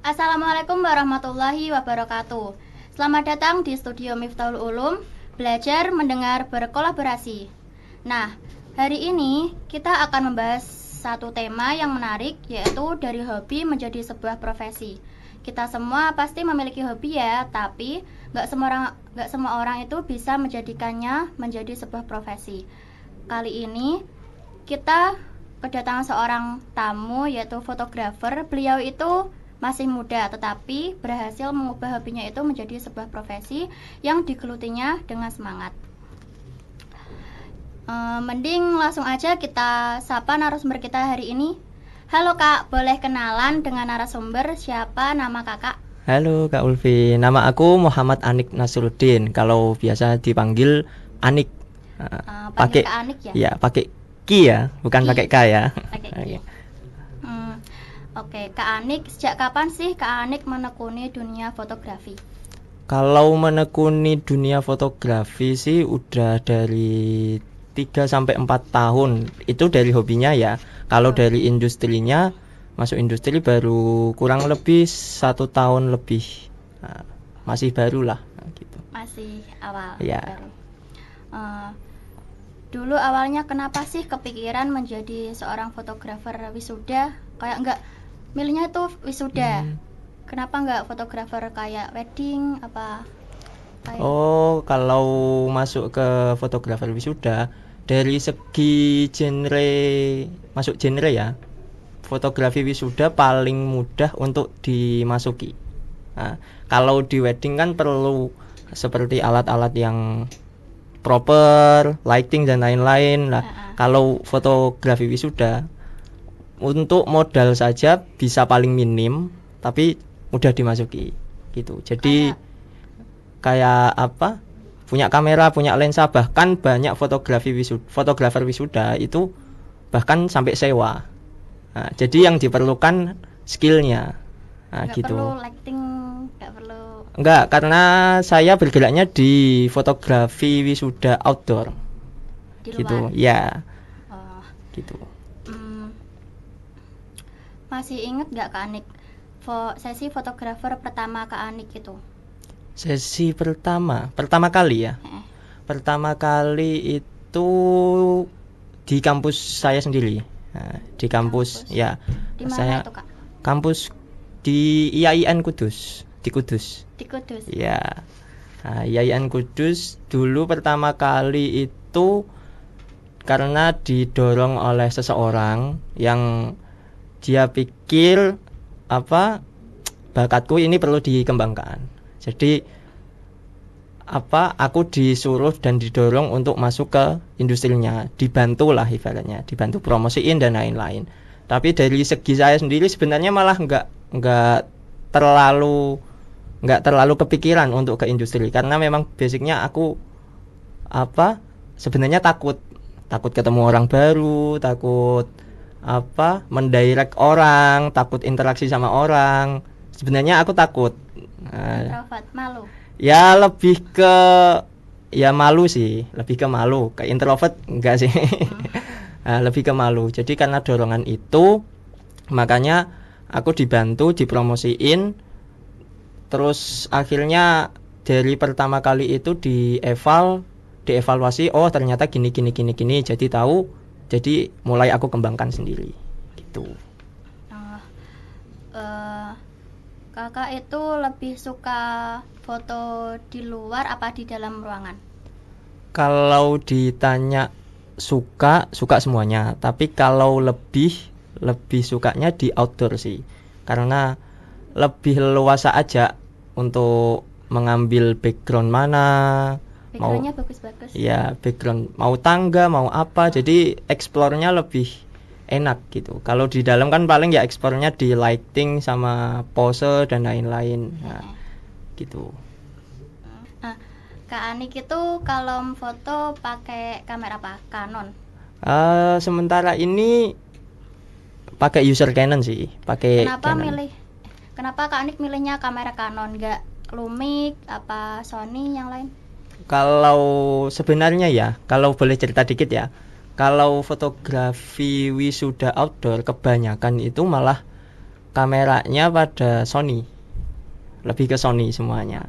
Assalamualaikum warahmatullahi wabarakatuh. Selamat datang di studio Miftahul Ulum, belajar, mendengar, berkolaborasi. Nah, hari ini kita akan membahas satu tema yang menarik, yaitu dari hobi menjadi sebuah profesi. Kita semua pasti memiliki hobi ya, tapi nggak semua orang itu bisa menjadikannya menjadi sebuah profesi. Kali ini kita kedatangan seorang tamu, yaitu fotografer. Beliau itu masih muda tetapi berhasil mengubah hobinya itu menjadi sebuah profesi yang digelutinya dengan semangat. Mending langsung aja kita sapa narasumber kita hari ini. Halo Kak, boleh kenalan dengan narasumber? Siapa nama Kakak? Halo Kak Ulfi, nama aku Muhammad Anik Nasruddin. Kalau biasa dipanggil Anik, Panggil pakai Kak Anik ya? ya pakai Ki ya, bukan Ki. pakai K ya. Pakai Ki. Oke. Oke, Kak Anik, sejak kapan sih Kak Anik menekuni dunia fotografi? Kalau menekuni dunia fotografi sih udah dari 3 sampai 4 tahun. Itu dari hobinya ya. Kalau dari industrinya, masuk industri baru kurang lebih 1 tahun lebih. Nah, masih baru lah gitu. Masih awal. Ya. Baru. Dulu awalnya kenapa sih kepikiran menjadi seorang fotografer wisuda? Kayak enggak milihnya tuh wisuda. Kenapa enggak fotografer kayak wedding apa? Kayak Oh, kalau masuk ke fotografer wisuda, dari segi genre, masuk genre ya, fotografi wisuda paling mudah untuk dimasuki. Nah, kalau di wedding kan perlu seperti alat-alat yang proper, lighting dan lain-lain. Nah, kalau fotografi wisuda, untuk modal saja bisa paling minim, tapi mudah dimasuki gitu. Jadi kayak apa? Punya kamera, punya lensa, bahkan banyak fotografer wisuda itu bahkan sampai sewa. Nah, jadi yang diperlukan skillnya. Nah, enggak gitu. perlu lighting, enggak perlu. Enggak, karena saya bergeraknya di fotografi wisuda outdoor. Di Gitu. luar. Ya. Oh. Gitu. Masih inget enggak Kak Anik sesi fotografer pertama Kak Anik itu? Sesi pertama kali ya. Pertama kali itu di kampus saya sendiri. Nah, di kampus ya. Di mana Saya itu Kak? kampus di IAIN Kudus, di Kudus. Di Kudus. Ya. Nah, IAIN Kudus dulu pertama kali itu karena didorong oleh seseorang yang dia pikir apa bakatku ini perlu dikembangkan. Jadi aku disuruh dan didorong untuk masuk ke industrinya, dibantu lah ibaratnya, dibantu promosiin dan lain-lain. Tapi dari segi saya sendiri sebenarnya malah nggak terlalu kepikiran untuk ke industri, karena memang basicnya aku sebenarnya takut ketemu orang baru, takut mendirect orang, takut interaksi sama orang. Sebenarnya aku takut. Introvert, malu. Ya lebih ke malu sih, lebih ke malu. Ke introvert enggak sih. Lebih ke malu. Jadi karena dorongan itu, makanya aku dibantu, dipromosiin. Terus akhirnya dari pertama kali itu dievaluasi, oh ternyata gini. Jadi tahu, jadi mulai aku kembangkan sendiri gitu. Kakak itu lebih suka foto di luar apa di dalam ruangan? Kalau ditanya suka semuanya, tapi kalau lebih sukanya di outdoor sih, karena lebih leluasa aja untuk mengambil background mana. Backgroundnya bagus-bagus. Ya, background mau tangga, mau apa, jadi explore-nya lebih enak gitu. Kalau di dalam kan paling ya explore-nya di lighting sama pose dan lain-lain. Nah, gitu. Kak Anik itu kalau foto pakai kamera apa? Canon? Sementara ini pakai user Canon sih, pakai Canon. Kenapa Kak Anik milihnya kamera Canon, nggak Lumix apa Sony yang lain? Kalau sebenarnya ya, kalau boleh cerita dikit ya, kalau fotografi wisuda outdoor kebanyakan itu malah kameranya pada Sony, lebih ke Sony semuanya.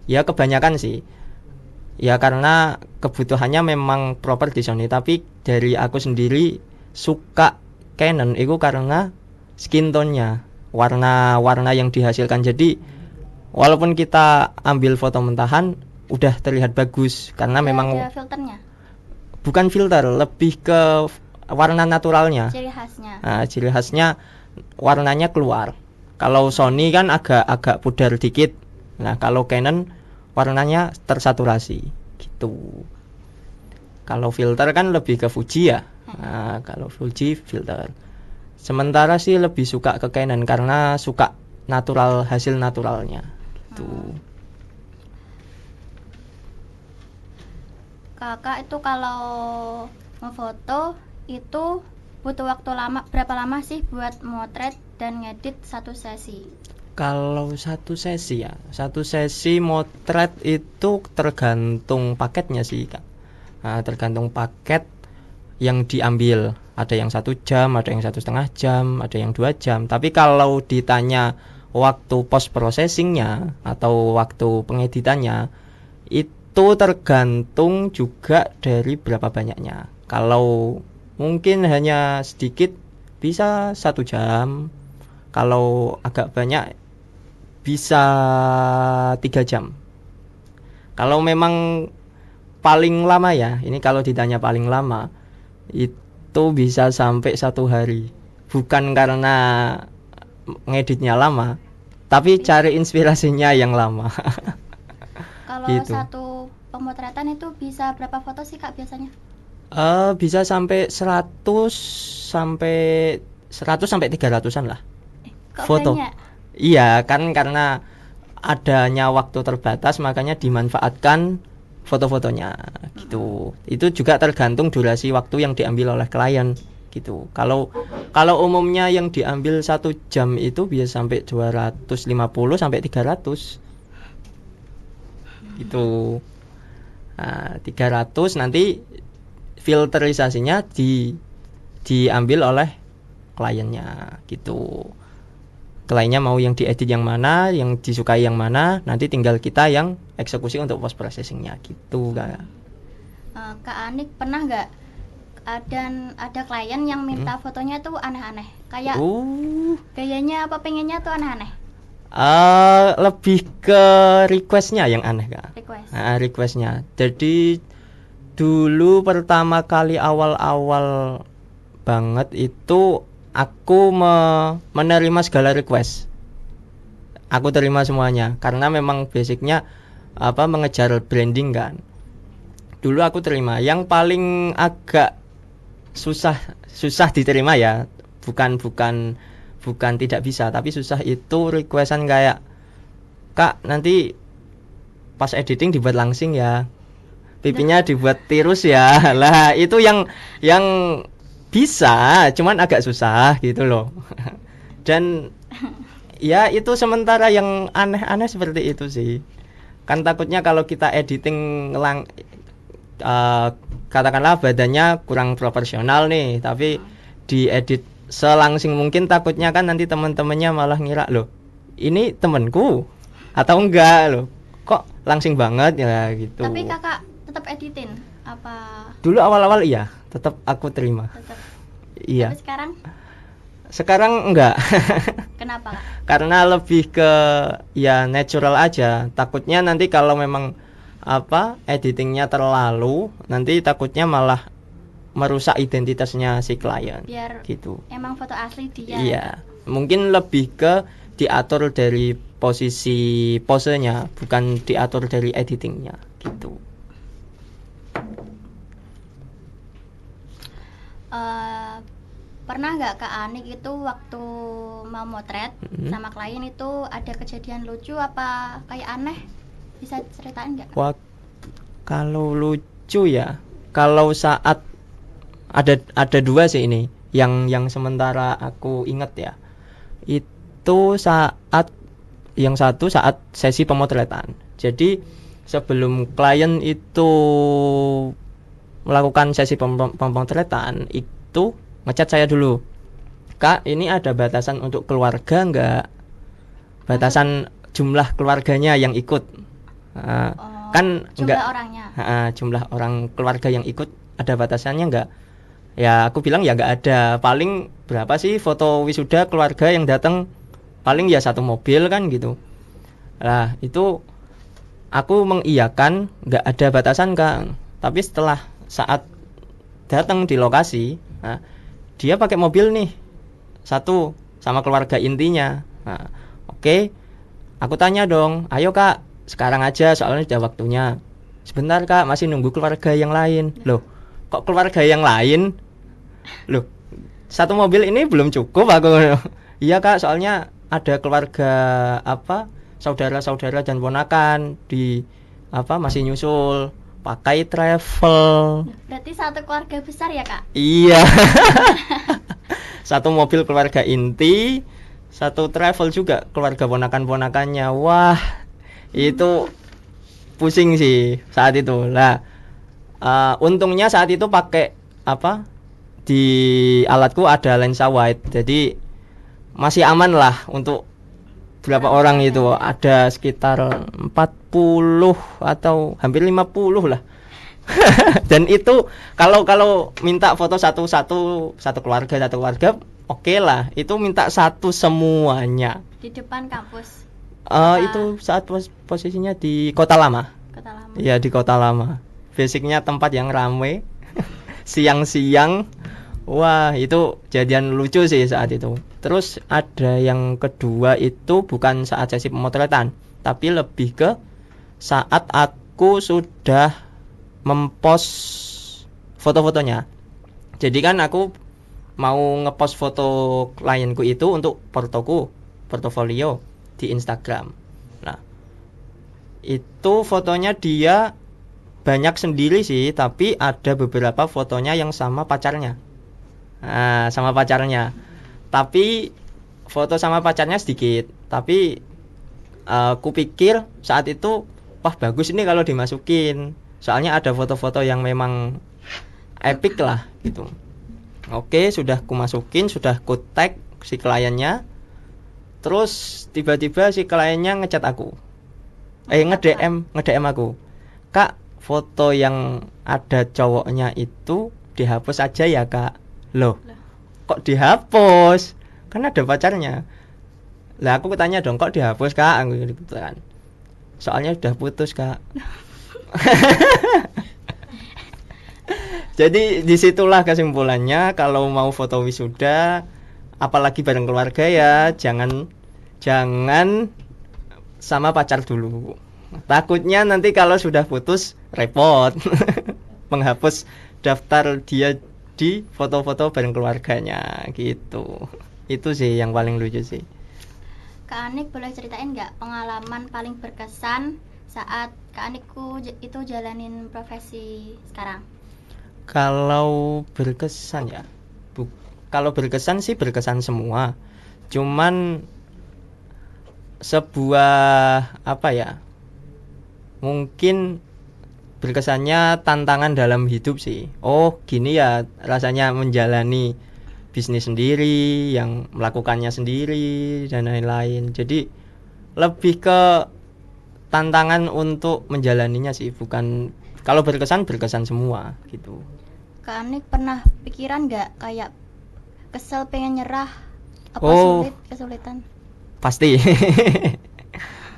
Ya kebanyakan sih. Ya karena kebutuhannya memang proper di Sony, tapi dari aku sendiri suka Canon itu karena skin tone-nya, warna-warna yang dihasilkan. Jadi walaupun kita ambil foto mentahan udah terlihat bagus karena memang ada filternya, bukan filter, lebih ke warna naturalnya. ciri khasnya. Nah, ciri khasnya warnanya keluar. Kalau Sony kan agak pudar dikit. Nah, kalau Canon warnanya tersaturasi gitu. Kalau filter kan lebih ke Fuji ya. Nah, kalau Fuji filter. Sementara sih lebih suka ke Canon karena suka natural, hasil naturalnya gitu. Kakak itu kalau ngefoto itu butuh waktu berapa lama sih buat motret dan ngedit satu sesi? Kalau satu sesi ya, satu sesi motret itu tergantung paketnya sih Kak. Nah, tergantung paket yang diambil. Ada yang 1 jam, ada yang 1,5 jam, ada yang 2 jam. Tapi kalau ditanya waktu post processingnya atau waktu pengeditannya, itu tergantung juga dari berapa banyaknya. Kalau mungkin hanya sedikit bisa 1 jam. Kalau agak banyak bisa 3 jam. Kalau memang paling lama ya, ini kalau ditanya paling lama itu bisa sampai 1 hari. Bukan karena ngeditnya lama, tapi cari inspirasinya yang lama. Kalau Gitu. satu pemotretan itu bisa berapa foto sih Kak biasanya? Bisa sampai 100 sampai 300-an lah. Kok Foto. banyak? Iya, kan karena adanya waktu terbatas makanya dimanfaatkan foto-fotonya gitu. Itu juga tergantung durasi waktu yang diambil oleh klien gitu. Kalau umumnya yang diambil 1 jam itu bisa sampai 250 sampai 300 gitu. Nah, 300 nanti filterisasinya diambil oleh kliennya gitu. Kliennya mau yang diedit yang mana, yang disukai yang mana, nanti tinggal kita yang eksekusi untuk post processingnya gitu Kak. Kak Anik pernah nggak ada klien yang minta fotonya tuh aneh-aneh, kayak gayanya apa pengennya tuh aneh-aneh? Lebih ke requestnya yang aneh Kak. Requestnya. Jadi dulu pertama kali awal-awal banget itu aku menerima segala request. Aku terima semuanya karena memang basicnya mengejar branding kan. Dulu aku terima. Yang paling agak susah diterima ya, bukan tidak bisa, tapi susah itu requestan kayak, Kak nanti pas editing dibuat langsing ya, pipinya dibuat tirus ya. Lah itu yang bisa, cuman agak susah gitu loh. Dan ya itu sementara yang aneh-aneh seperti itu sih. Kan takutnya kalau kita editing katakanlah badannya kurang proporsional nih, tapi diedit selangsing mungkin, takutnya kan nanti teman-temannya malah ngira loh ini temanku atau enggak loh, kok langsing banget ya gitu. Tapi kakak tetap editin apa? Dulu awal-awal iya, tetap aku terima. Tetap. Iya. Tapi sekarang enggak. Kenapa Kak? Karena lebih ke ya natural aja. Takutnya nanti kalau memang editingnya terlalu, nanti takutnya malah merusak identitasnya si klien. Biar gitu. Emang foto asli dia. Iya. Mungkin lebih ke diatur dari posisi posenya, bukan diatur dari editingnya gitu. Pernah nggak Kak Anik itu waktu mau motret sama klien itu ada kejadian lucu apa kayak aneh? Bisa ceritain nggak? Kalau lucu ya, kalau saat ada 2 sih ini yang sementara aku ingat ya. Itu saat yang satu saat sesi pemotretan. Jadi sebelum klien itu melakukan sesi pemotretan itu ngechat saya dulu. Kak, ini ada batasan untuk keluarga nggak? Batasan jumlah keluarganya yang ikut. Kan jumlah nggak, orangnya. jumlah orang keluarga yang ikut ada batasannya nggak? Ya aku bilang ya nggak ada. Paling berapa sih foto wisuda keluarga yang datang? Paling ya satu mobil kan gitu. Lah itu aku mengiyakan nggak ada batasan Kak. Tapi setelah saat datang di lokasi, dia pakai mobil nih satu sama keluarga intinya. Oke, aku tanya dong, ayo Kak, sekarang aja soalnya sudah waktunya. Sebentar Kak, masih nunggu keluarga yang lain. Loh, kok keluarga yang lain? Loh, satu mobil ini belum cukup aku. Iya Kak, soalnya ada keluarga saudara-saudara dan ponakan di masih nyusul pakai travel. Berarti satu keluarga besar ya Kak? Iya. Satu mobil keluarga inti, satu travel juga keluarga ponakan-ponakannya. Wah, itu pusing sih saat itu. Lah, untungnya saat itu pakai di alatku ada lensa wide, jadi masih aman lah untuk berapa orang itu. Ada sekitar 40 atau hampir 50 lah. Dan itu kalau minta foto satu keluarga oke lah, itu minta satu semuanya di depan kampus. Itu saat posisinya di Kota Lama. Iya, di Kota Lama, basicnya tempat yang ramai. Siang-siang, wah itu jadian lucu sih saat itu. Terus ada yang kedua itu bukan saat sesi pemotretan, tapi lebih ke saat aku sudah mempost foto-fotonya. Jadi kan aku mau ngepost foto klienku itu untuk portofolio di Instagram. Nah, itu fotonya dia banyak sendiri sih, tapi ada beberapa fotonya yang sama pacarnya. Sama pacarnya. Tapi foto sama pacarnya sedikit. Tapi aku pikir saat itu, wah bagus ini kalau dimasukin. Soalnya ada foto-foto yang memang epic lah gitu. Oke, sudah ku masukin, sudah ku tag si kliennya. Terus tiba-tiba si kliennya ngechat aku. Nge-DM aku. Kak, foto yang ada cowoknya itu dihapus aja ya Kak. Loh, kok dihapus? Kan ada pacarnya. Lah aku tanya dong, kok dihapus Kak? Gitu kan. Soalnya udah putus Kak. Jadi disitulah kesimpulannya, kalau mau foto wisuda apalagi bareng keluarga ya jangan sama pacar dulu. Takutnya nanti kalau sudah putus repot. Menghapus daftar dia di foto-foto bareng keluarganya gitu. Itu sih yang paling lucu sih. Kak Anik boleh ceritain nggak pengalaman paling berkesan saat Kak Anikku itu jalanin profesi sekarang? Kalau berkesan ya, kalau berkesan sih berkesan semua. Cuman sebuah mungkin berkesannya tantangan dalam hidup sih. Oh gini ya rasanya menjalani bisnis sendiri, yang melakukannya sendiri dan lain-lain. Jadi lebih ke tantangan untuk menjalaninya sih, bukan. Kalau berkesan semua gitu. Kak Anik pernah pikiran nggak kayak kesel pengen nyerah, kesulitan? Pasti.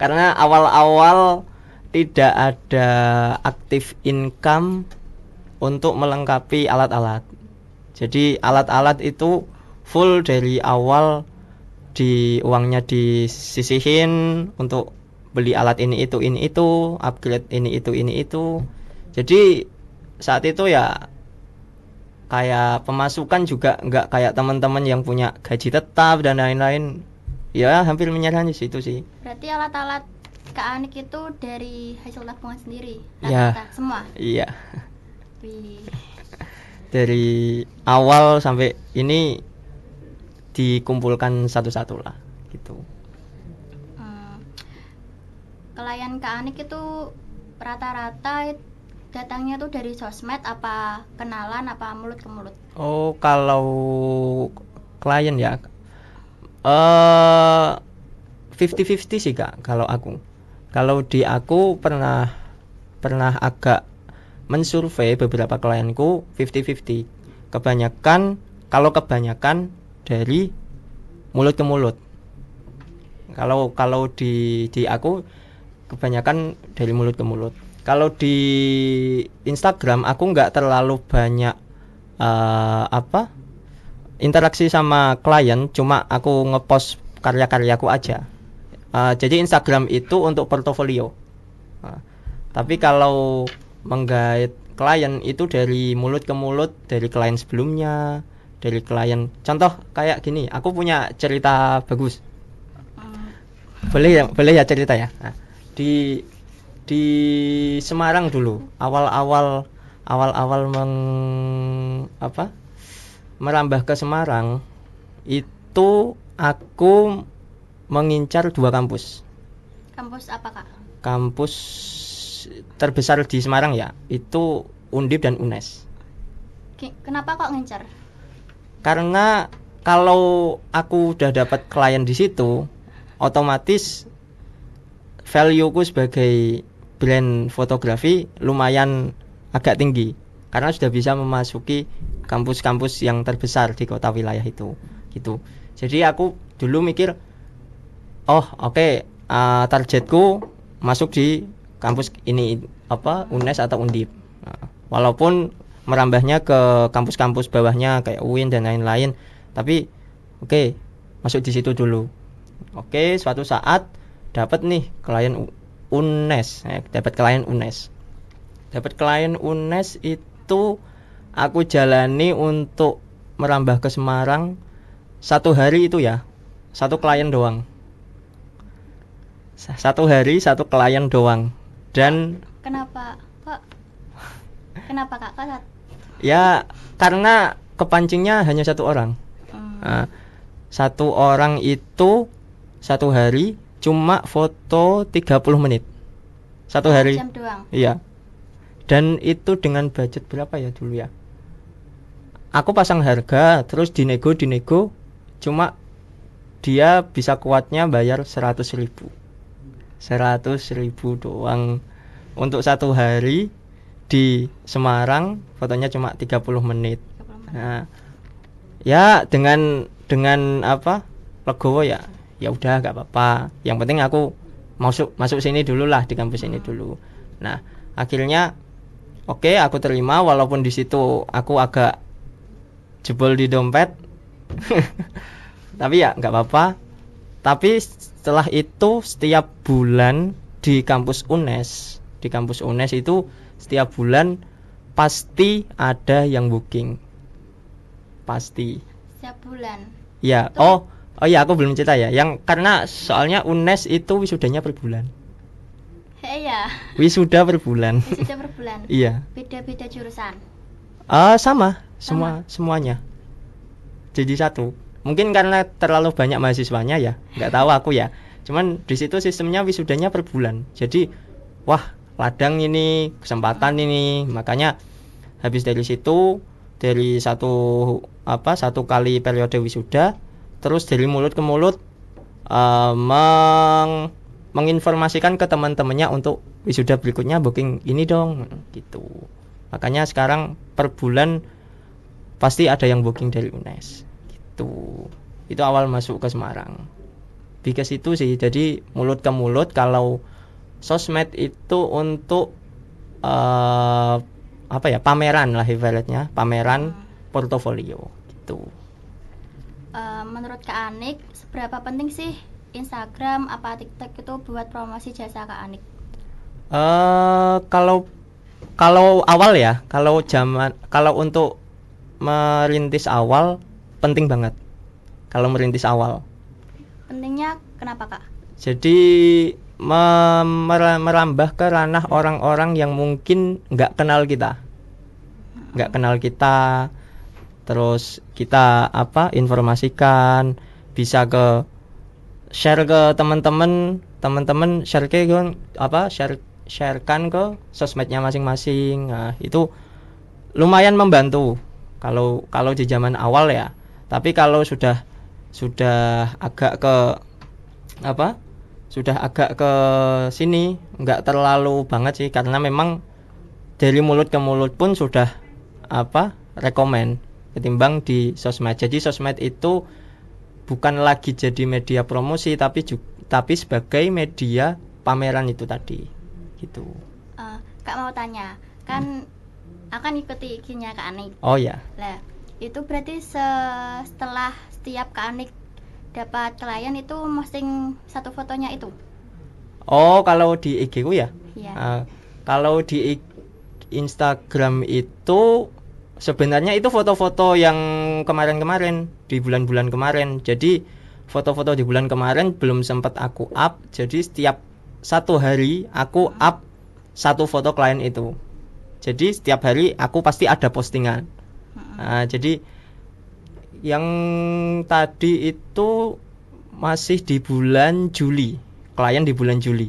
Karena awal-awal tidak ada active income untuk melengkapi alat-alat. Jadi alat-alat itu full dari awal, uangnya disisihin untuk beli alat ini itu, upgrade ini itu. Jadi saat itu ya kayak pemasukan juga nggak kayak teman-teman yang punya gaji tetap dan lain-lain. Ya hampir menyerah di situ sih. Berarti alat-alat Kak Anik itu dari hasil tabungan sendiri? Ya. Semua? Iya. Wih. Dari awal sampai ini dikumpulkan satu-satu lah gitu. Klien Kak Anik itu rata-rata datangnya tuh dari sosmed, apa kenalan, apa mulut ke mulut? Oh, kalau klien ya. 50-50 sih Kak kalau aku. Kalau di aku pernah agak mensurvei beberapa klienku 50-50. Kebanyakan dari mulut ke mulut. Kalau di aku kebanyakan dari mulut ke mulut. Kalau di Instagram aku nggak terlalu banyak interaksi sama klien, cuma aku ngepost karya-karyaku aja. Jadi Instagram itu untuk portofolio. Tapi kalau menggait klien itu dari mulut ke mulut, dari klien sebelumnya, dari klien. Contoh kayak gini, aku punya cerita bagus. Boleh ya cerita ya. Nah, di Semarang dulu, awal-awal merambah ke Semarang itu aku mengincar 2 kampus. Kampus apa Kak? Kampus terbesar di Semarang ya, itu Undip dan UNES. Kenapa kok ngincar? Karena kalau aku udah dapat klien di situ, otomatis value-ku sebagai brand fotografi lumayan agak tinggi karena sudah bisa memasuki kampus-kampus yang terbesar di kota wilayah itu gitu. Jadi aku dulu mikir targetku masuk di kampus ini UNES atau Undip. Walaupun merambahnya ke kampus-kampus bawahnya kayak UIN dan lain-lain, tapi masuk di situ dulu. Suatu saat dapat nih klien UNES, dapat klien UNES itu aku jalani untuk merambah ke Semarang 1 hari itu ya, 1 klien doang. 1 hari 1 klien doang. Dan kenapa Kak? Ya karena kepancingnya hanya 1 orang. 1 orang itu 1 hari cuma foto 30 menit 1 hari. Jam doang. Iya. Dan itu dengan budget berapa ya dulu ya? Aku pasang harga terus dinego cuma dia bisa kuatnya bayar 100.000 doang untuk 1 hari di Semarang, fotonya cuma 30 menit. Nah, ya dengan legowo ya udah nggak apa-apa. Yang penting aku masuk sini dulu lah, di kampus ini dulu. Nah, akhirnya aku terima walaupun di situ aku agak jebol di dompet. Tapi ya nggak apa-apa. Tapi setelah itu setiap bulan di kampus UNES itu setiap bulan pasti ada yang booking. Pasti. Setiap bulan. Ya. Iya, aku belum cerita ya. Yang karena soalnya UNES itu wisudanya per bulan. Iya. Wisuda per bulan. Iya. Beda-beda jurusan. Sama. Semuanya. Jadi 1. Mungkin karena terlalu banyak mahasiswanya ya, nggak tahu aku ya. Cuman di situ sistemnya wisudanya per bulan. Jadi ladang ini, kesempatan ini. Makanya habis dari situ, dari satu kali periode wisuda, terus dari mulut ke mulut menginformasikan ke teman-temannya untuk wisuda berikutnya booking ini dong gitu. Makanya sekarang per bulan pasti ada yang booking dari UNES gitu. Itu awal masuk ke Semarang. Di situ sih, jadi mulut ke mulut. Kalau sosmed itu untuk pameran lah ibaratnya, pameran portofolio gitu. Menurut Kak Anik, seberapa penting sih Instagram apa TikTok itu buat promosi jasa Kak Anik? Kalau awal ya, kalau untuk merintis awal penting banget. Kalau merintis awal. Pentingnya kenapa Kak? Jadi merambah ke ranah orang-orang yang mungkin nggak kenal kita, terus kita informasikan, bisa share ke teman-teman sharekan ke sosmednya masing-masing. Nah, itu lumayan membantu kalau di zaman awal ya. Tapi kalau sudah agak ke apa? Sudah agak ke sini, nggak terlalu banget sih, karena memang dari mulut ke mulut pun sudah rekomen ketimbang di sosmed. Jadi sosmed itu bukan lagi jadi media promosi, tapi sebagai media pameran itu tadi gitu. Kak mau tanya, kan akan ikuti IG-nya Kak Anik. Oh ya. Lah, itu berarti setelah setiap Kak Anik dapat klien itu posting satu fotonya itu? Oh, kalau di IG ku ya? Iya. Kalau di Instagram itu sebenarnya itu foto-foto yang kemarin-kemarin, di bulan-bulan kemarin. Jadi foto-foto di bulan kemarin belum sempat aku up. Jadi setiap satu hari aku up satu foto klien itu. Jadi setiap hari aku pasti ada postingan. Jadi yang tadi itu masih di bulan Juli, klien di bulan Juli.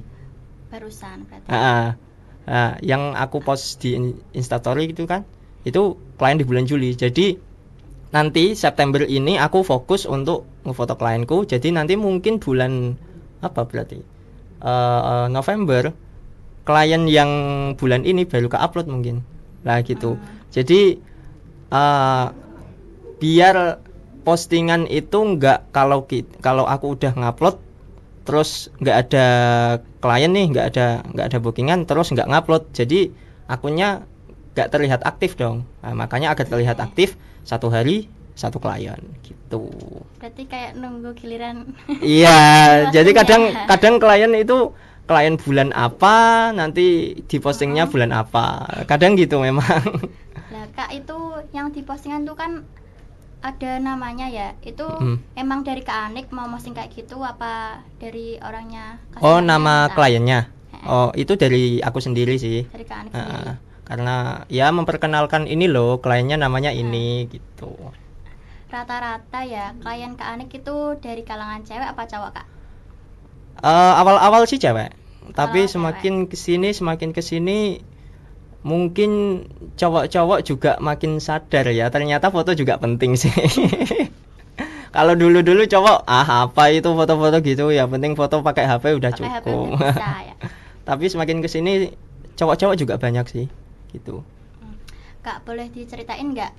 Barusan berarti. Yang aku post di Instastory itu kan, itu klien di bulan Juli. Jadi nanti September ini aku fokus untuk ngefoto klienku. Jadi nanti mungkin bulan November klien yang bulan ini baru ke upload mungkin lah gitu. Jadi biar postingan itu nggak, kalau aku udah ngupload terus nggak ada klien nih, nggak ada bookingan terus nggak ngupload, jadi akunnya nggak terlihat aktif dong. Makanya agar terlihat aktif, satu hari satu klien gitu. Berarti kayak nunggu giliran. Iya. Jadi kadang klien itu klien bulan apa, nanti dipostingnya bulan apa, kadang gitu memang. Lah Kak, itu yang dipostingan tuh kan ada namanya ya, itu emang dari Kak Anik mau posting kayak gitu apa dari orangnya? Oh, nama kliennya? Oh, itu dari aku sendiri sih. Dari Kak Anik sendiri. Karena ya memperkenalkan ini loh, kliennya namanya ini gitu. Rata-rata ya klien Kak Anik itu dari kalangan cewek apa cowok Kak? Awal-awal sih cewek, tapi semakin kesini mungkin cowok-cowok juga makin sadar ya, ternyata foto juga penting sih. Kalau dulu cowok apa itu foto-foto gitu, ya penting foto pakai HP udah cukup. Ya. Tapi semakin kesini cowok-cowok juga banyak sih gitu. Kak, boleh diceritain nggak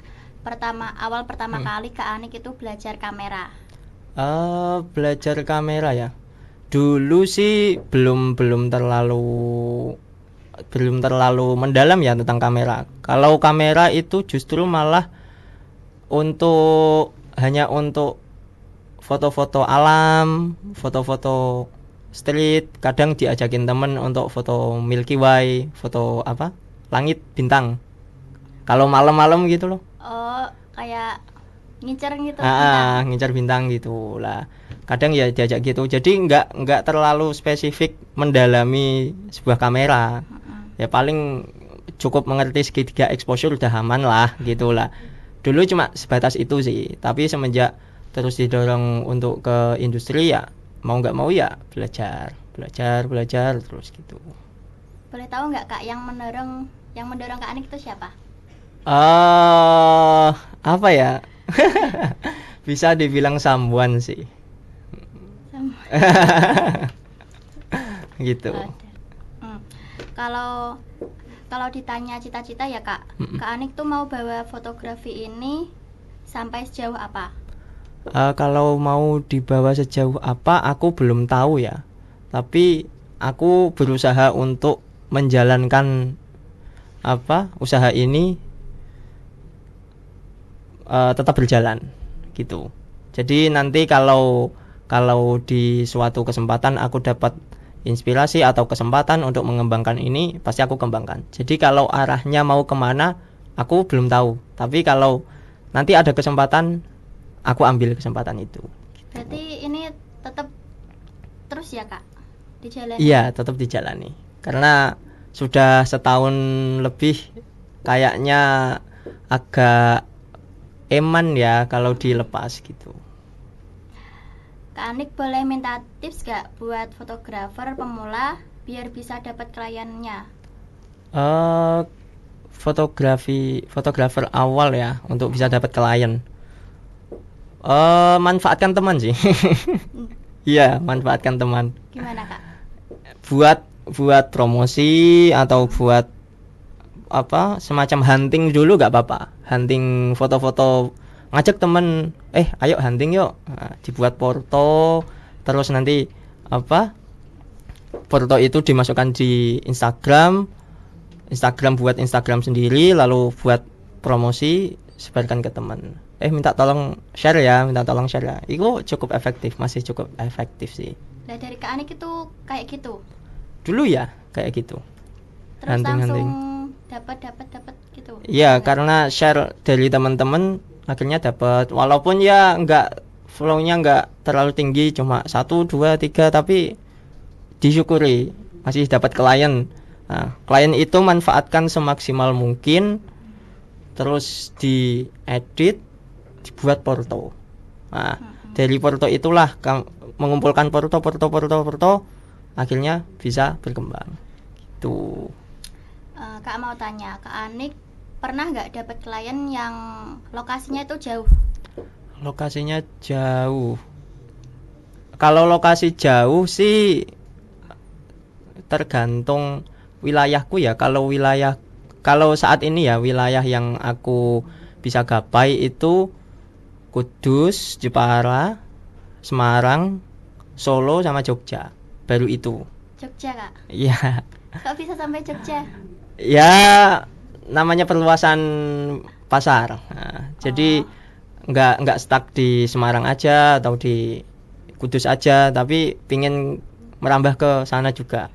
awal pertama kali Kak Anik itu belajar kamera? Belajar kamera ya, dulu sih belum terlalu mendalam ya tentang kamera. Kalau kamera itu justru malah hanya untuk foto-foto alam, foto-foto street, kadang diajakin temen untuk foto Milky Way, foto langit bintang. Kalau malam-malam gitu loh. Oh, kayak ngincer gitu. Ngincer bintang gitu lah. Kadang ya diajak gitu. Jadi nggak terlalu spesifik mendalami sebuah kamera. Ya paling cukup mengerti segitiga exposure udah aman lah gitu lah. Dulu cuma sebatas itu sih. Tapi semenjak terus didorong untuk ke industri, ya mau nggak mau ya belajar terus gitu. Boleh tahu nggak Kak, yang mendorong Kak Anik itu siapa? Apa ya? Bisa dibilang someone sih. Gitu. Kalau ditanya cita-cita ya Kak, Kak Anik tuh mau bawa fotografi ini sampai sejauh apa? Kalau mau dibawa sejauh apa aku belum tahu ya. Tapi aku berusaha untuk menjalankan usaha ini tetap berjalan gitu. Jadi nanti kalau di suatu kesempatan aku dapat inspirasi atau kesempatan untuk mengembangkan ini, pasti aku kembangkan. Jadi kalau arahnya mau kemana aku belum tahu, tapi kalau nanti ada kesempatan aku ambil kesempatan itu. Berarti ini tetap terus ya Kak dijalani? Iya, tetap dijalani. Karena sudah setahun lebih, kayaknya agak eman ya kalau dilepas gitu. Kak Anik boleh minta tips gak buat fotografer pemula biar bisa dapat kliennya? Fotografer awal ya untuk bisa dapat klien. Manfaatkan teman sih. Hmm, Iya, manfaatkan teman. Gimana Kak? Buat promosi atau buat apa semacam hunting dulu nggak apa-apa. Hunting foto-foto, ngajak temen, ayo hunting yuk. Nah, dibuat foto, terus nanti apa foto itu dimasukkan di Instagram. Instagram buat Instagram sendiri, lalu buat promosi, sebarkan ke teman. Minta tolong share ya, Itu cukup efektif, masih cukup efektif sih. Nah, dari Kak Anik itu kayak gitu. Dulu ya kayak gitu. Terus Hunting-hunting. langsung dapat gitu. Iya, Enggak. karena share dari teman-teman akhirnya dapat. Walaupun ya nggak flow-nya nggak terlalu tinggi, cuma 1, 2, 3, tapi disyukuri masih dapat klien. Nah, klien itu manfaatkan semaksimal mungkin, terus diedit, dibuat porto. Nah, dari porto itulah mengumpulkan porto, akhirnya bisa berkembang. Gitu. Kak mau tanya, Kak Anik pernah nggak dapat klien yang lokasinya itu jauh? Lokasinya jauh. Kalau lokasi jauh sih tergantung wilayahku ya. Kalau saat ini ya wilayah yang aku bisa gapai itu Kudus, Jepara, Semarang, Solo sama Jogja. Baru itu. Jogja Kak? Iya. Kok bisa sampai Jogja? Ya namanya perluasan pasar. Nah, jadi nggak stuck di Semarang aja atau di Kudus aja, tapi pingin merambah ke sana juga.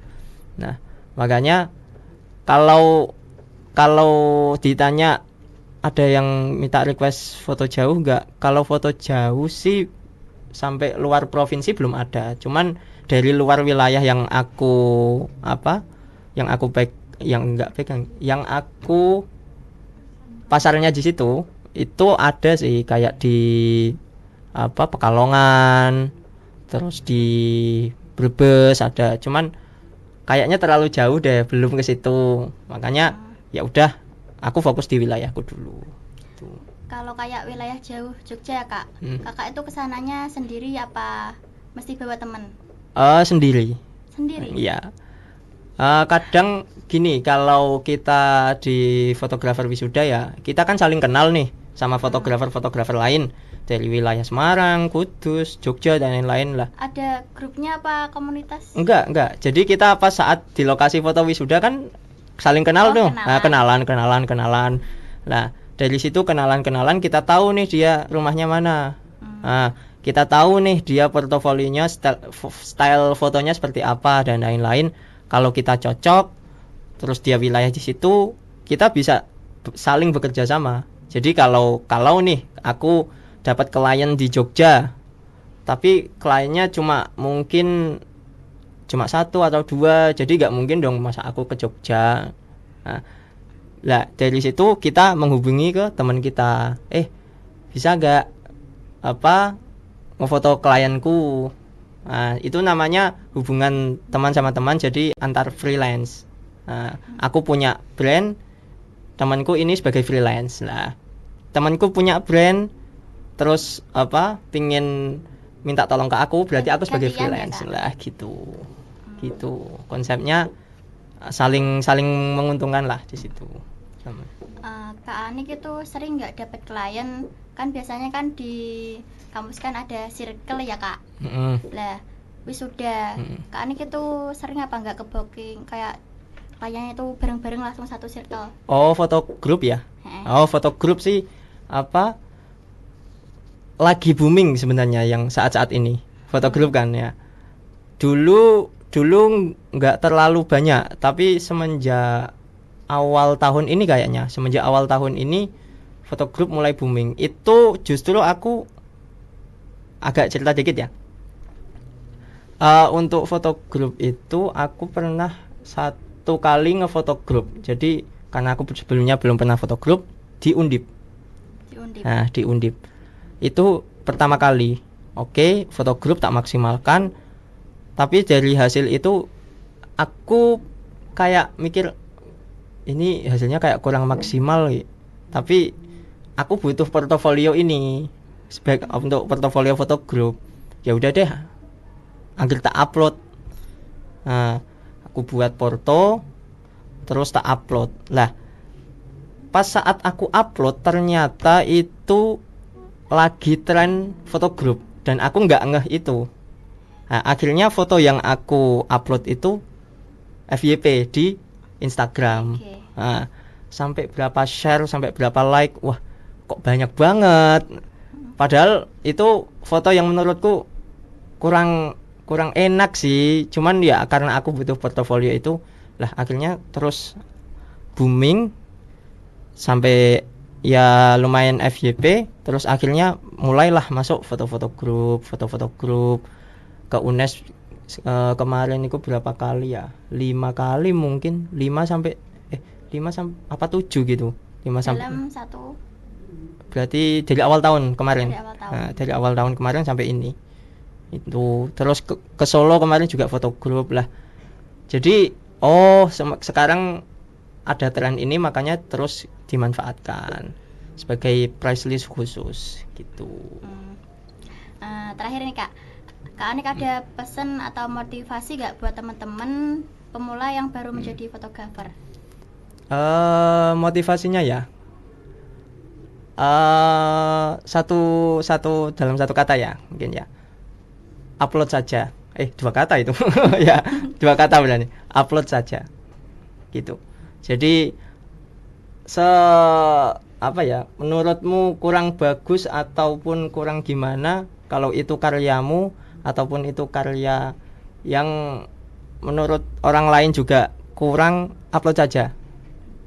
Nah, makanya kalau kalau ditanya ada yang minta request foto jauh nggak? Kalau foto jauh sih sampai luar provinsi belum ada. Cuman dari luar wilayah yang aku yang aku yang aku pasarnya di situ itu ada sih kayak di Pekalongan, terus di Brebes ada. Cuman kayaknya terlalu jauh deh, belum ke situ. Makanya ya udah, aku fokus di wilayahku dulu. Gitu. Kalau kayak wilayah jauh Jogja ya Kak, Kakak itu kesananya sendiri apa mesti bawa teman? Sendiri. Sendiri? Iya. Kadang gini, kalau kita di fotografer wisuda ya, kita kan saling kenal nih sama fotografer lain dari wilayah Semarang, Kudus, Jogja dan lain-lain lah. Ada grupnya apa komunitas? Enggak. Jadi kita pas saat di lokasi foto wisuda kan saling kenal tuh. Kenalan. Nah, kenalan. Nah, dari situ kenalan kita tahu nih dia rumahnya mana. Nah, kita tahu nih dia portofolionya, style fotonya seperti apa dan lain-lain. Kalau kita cocok, terus dia wilayah di situ, kita bisa saling bekerja sama. Jadi kalau nih aku dapat klien di Jogja, tapi kliennya mungkin cuma 1 atau 2, jadi nggak mungkin dong masa aku ke Jogja. Nah, dari situ kita menghubungi ke teman kita, bisa nggak ngefoto klienku. Nah, itu namanya hubungan teman sama teman, jadi antar freelance. Nah, aku punya brand, temanku ini sebagai freelance. Nah, temanku punya brand, terus pingin minta tolong ke aku, berarti aku sebagai freelance lah, gitu. Gitu. Konsepnya saling menguntungkan lah di situ. Kak Anik itu sering nggak dapat klien? Kan biasanya kan di kampus kan ada circle ya Kak. Lah wisuda, Kak Anik itu sering apa nggak ke booking kayak kliennya itu bareng-bareng langsung satu circle? Oh, foto grup ya? Oh, foto grup sih lagi booming sebenarnya yang saat-saat ini. Foto grup kan ya. Dulu nggak terlalu banyak, tapi semenjak awal tahun ini foto grup mulai booming. Itu justru aku agak cerita dikit ya. Untuk foto grup itu aku pernah 1 kali ngefoto grup. Jadi karena aku sebelumnya belum pernah foto grup di Undip. Nah, di Undip itu pertama kali. Oke, foto grup tak maksimalkan, tapi dari hasil itu aku kayak mikir ini hasilnya kayak kurang maksimal, tapi aku butuh portofolio ini untuk portofolio foto grup. Ya udah deh, anggere tak upload. Nah, aku buat porto terus tak upload. Lah, pas saat aku upload ternyata itu lagi tren foto grup dan aku nggak ngeh itu. Nah, akhirnya foto yang aku upload itu FYP di Instagram. Oke. Nah, sampai berapa share, sampai berapa like, wah kok banyak banget. Padahal itu foto yang menurutku kurang enak sih. Cuman ya karena aku butuh portofolio itu, lah akhirnya terus booming sampai ya lumayan FYP. Terus akhirnya mulailah masuk foto-foto grup ke UNES. Kemarin itu berapa kali ya? 5 kali mungkin, 5 sampai 7 gitu. 5 sampai Dalam satu berarti dari awal tahun kemarin. dari awal tahun. Nah, dari awal tahun kemarin sampai ini. Itu terus ke Solo kemarin juga foto grup lah. Jadi sekarang ada tren ini makanya terus dimanfaatkan sebagai price list khusus gitu. Terakhir nih Kak Anik ada pesan atau motivasi gak buat teman-teman pemula yang baru menjadi fotografer? Motivasinya ya satu dalam satu kata ya mungkin ya, upload saja. 2 kata itu ya, 2 kata berarti, upload saja gitu. Jadi menurutmu kurang bagus ataupun kurang gimana, kalau itu karyamu ataupun itu karya yang menurut orang lain juga kurang, upload saja.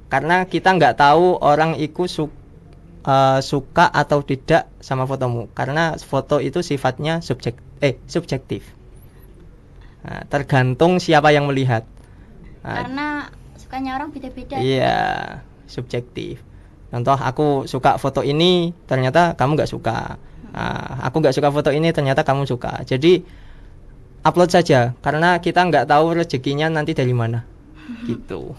Karena kita nggak tahu orang itu suka atau tidak sama fotomu, karena foto itu sifatnya subjektif. Nah, tergantung siapa yang melihat. Karena sukanya orang beda-beda. Iya, subjektif. Contoh, aku suka foto ini, ternyata kamu nggak suka. Aku nggak suka foto ini, ternyata kamu suka. Jadi upload saja, karena kita nggak tahu rezekinya nanti dari mana. Gitu.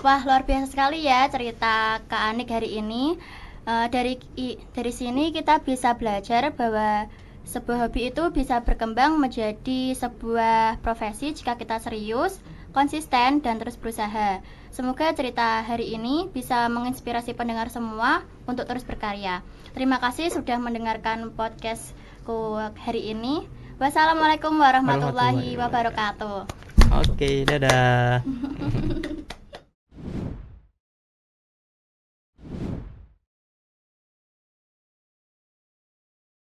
Wah, luar biasa sekali ya cerita Kak Anik hari ini. Dari sini kita bisa belajar bahwa sebuah hobi itu bisa berkembang menjadi sebuah profesi jika kita serius, konsisten, dan terus berusaha. Semoga cerita hari ini bisa menginspirasi pendengar semua untuk terus berkarya. Terima kasih sudah mendengarkan podcastku hari ini. Wassalamualaikum warahmatullahi wabarakatuh. Oke, dadah.